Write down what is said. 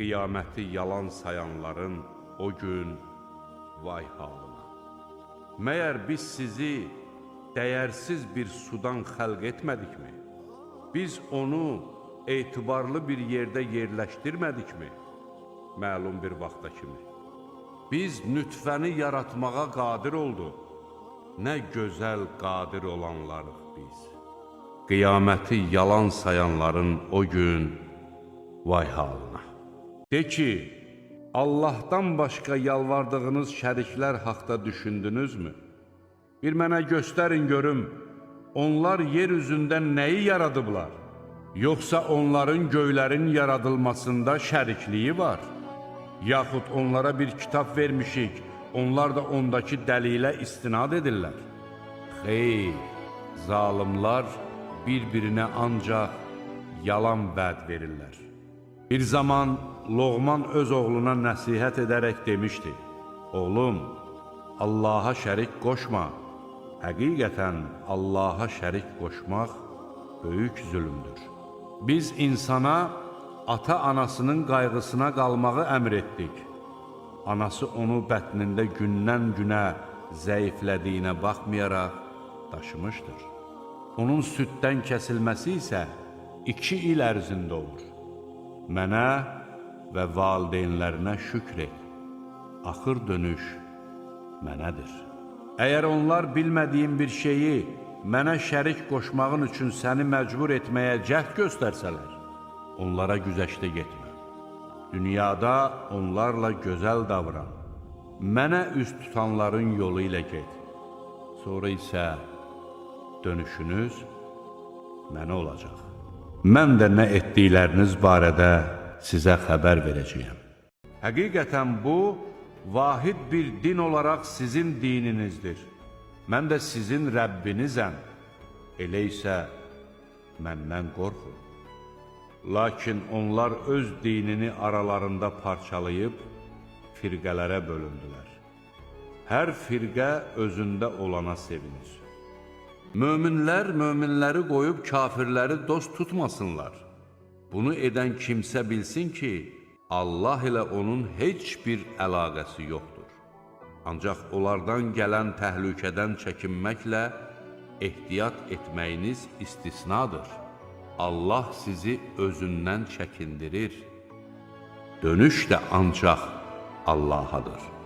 Qiyaməti yalan sayanların o gün vay halına. Məyər biz sizi dəyərsiz bir sudan xəlq etmədikmi? Biz onu etibarlı bir yerdə yerləşdirmədikmi? Məlum bir vaxta kimi. Biz nütfəni yaratmağa qadir olduq. Nə gözəl qadir olanlarıq biz. Qiyaməti yalan sayanların o gün vay halına. De ki, Allahdan başqa yalvardığınız şəriklər haqda düşündünüzmü? Bir mənə göstərin görüm, onlar yer üzündən nəyi yaradıblar? Yoxsa onların göylərin yaradılmasında şərikliyi var? Yaxud onlara bir kitab vermişik, onlar da ondakı dəlilə istinad edirlər. Xeyr, zalimlar bir-birinə ancaq yalan vəd verirlər. Bir zaman Loğman öz oğluna nəsihət edərək demişdi: Oğlum, Allaha şərik qoşma. Həqiqətən Allaha şərik qoşmaq böyük zülümdür. Biz insana ata-anasının qayğısına qalmağı əmr etdik. Anası onu bətnində gündən-günə zəiflədiyinə baxmayaraq daşımışdır. Onun süddən kəsilməsi isə 2 il ərzində olur. Mənə və valideynlərinə şükr et. Axır dönüş mənədir. Əgər onlar bilmədiyim bir şeyi mənə şərik qoşmağın üçün səni məcbur etməyə cəhd göstərsələr, onlara güzəşdə getmə. Dünyada onlarla gözəl davran. Mənə üst tutanların yolu ilə get. Sonra isə dönüşünüz mənə olacaq. Mən də nə etdikləriniz barədə sizə xəbər verəcəyəm. Həqiqətən bu, vahid bir din olaraq sizin dininizdir. Mən də sizin Rəbbinizəm. Elə isə məndən qorxun. Lakin onlar öz dinini aralarında parçalayıb firqələrə bölündülər. Hər firqə özündə olana sevinir. Möminlər möminləri qoyub kafirləri dost tutmasınlar. Bunu edən kimsə bilsin ki, Allah ilə onun heç bir əlaqəsi yoxdur. Ancaq onlardan gələn təhlükədən çəkinməklə ehtiyat etməyiniz istisnadır. Allah sizi özündən çəkindirir. Dönüş də ancaq Allahadır.